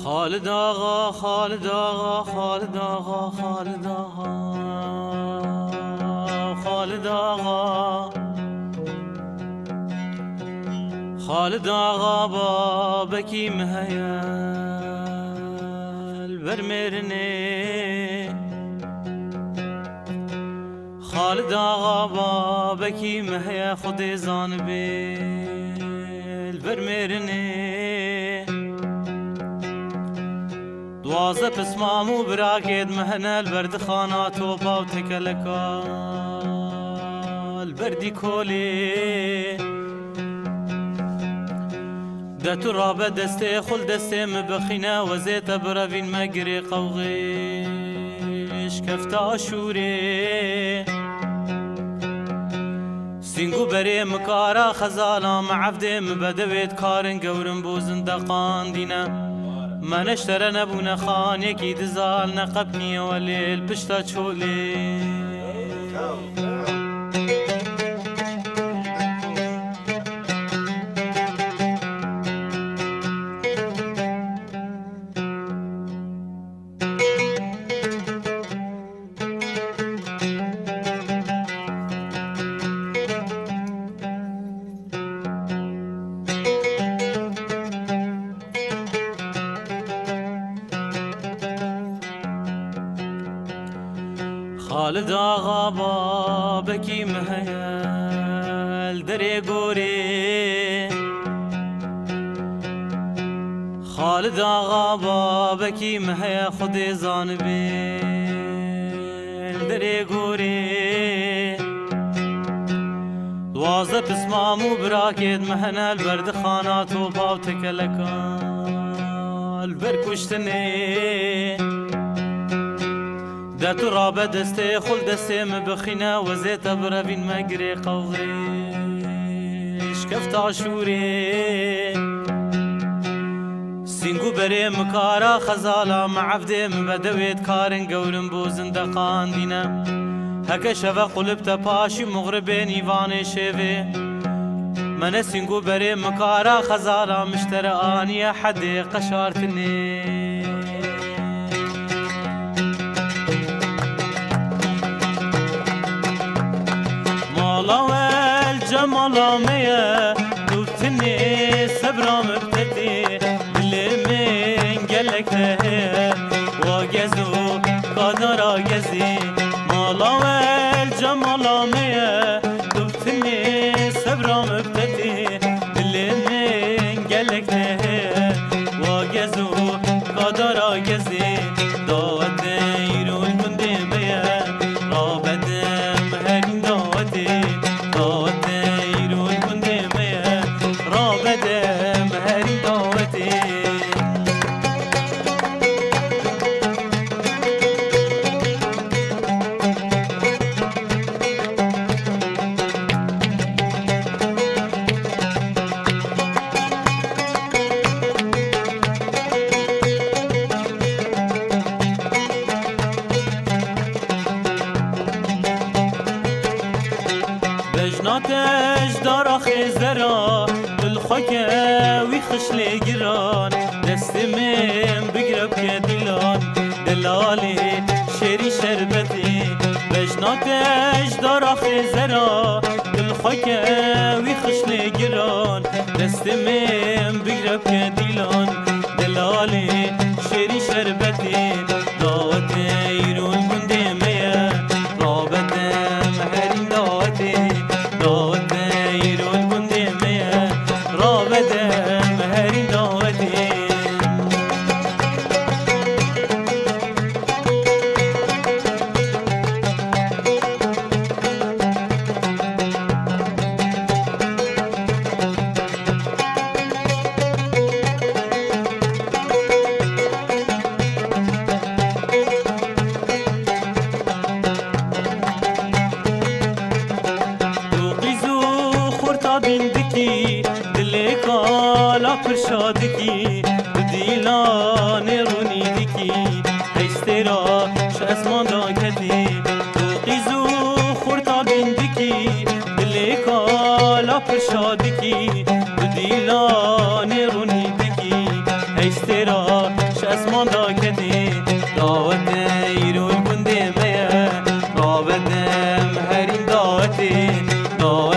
خالد آقا خالد آقا خالد آقا خالد آقا خالد آقا خالد آقا بابکی مهیل برمرنه خالد آقا بابکی مهیل خود زان بیل برمرنه دوازه پسمامو براکید مهنل برد خانات و باو تکلکال بردی کولی ده تو رابه دسته خل دسته مبخینه وزیت بروین مگری قوغیش کفتا شوری سینگو بری مکارا خزالا معفده مبدوید کارن گورن بوزن دقان دینه من اشترى نبونا خان يكي دزال نقبني وليل بشتا شولي خالد آقا بابکی مهیل دری گوری خالد آقا بابکی مهیل خود زان بیل دری گوری دوازه پسمامو براکید مهنل برد خانات و باو تکلکال برکشتنی ده تو رابه دسته خل دسته مبخینه وزیت بروین مگری قوغیش کفت عشوری سینگو بری مکارا خزالا معفده مبدوید کارن گورن بوزن دقان دینه هکه شوه قلبت پاشی مغربین ایوان شوه من سینگو بری مکارا خزالا مشتر آنی حدی قشارتنی جمالا ميا دوتني سبرا مبتدي اللي من قالك هي وجزو قدر جزي مالا والجمالا ميا دوتني سبرا مبتدي اللي من قالك هي وجزو قدر جزي داديرو الكندي ميا رابدم هني دادي بجناتش دارا خزرا بالخاكة ويخشلي جيران دست من بقرب كدلان دلالي شري شربتي بجناتش دارا خزرا بالخاكة ويخشلي جيران دست من بقرب كدلان دلالي شري شربتي داتيرو الكندي ميا رابطة مهرين داتي داتيرو الكندي ميا رابطة مهرين داتي بندکی دل کالا پرشادکی دیلان رونی دکی هسترا شاسمان داکتی تو قیزو خورتا بندکی دل کالا پرشادکی دیلان رونی دکی هسترا اسمان دا کتی داوت ایرو الکندی میا داوت هرین داوتی داوت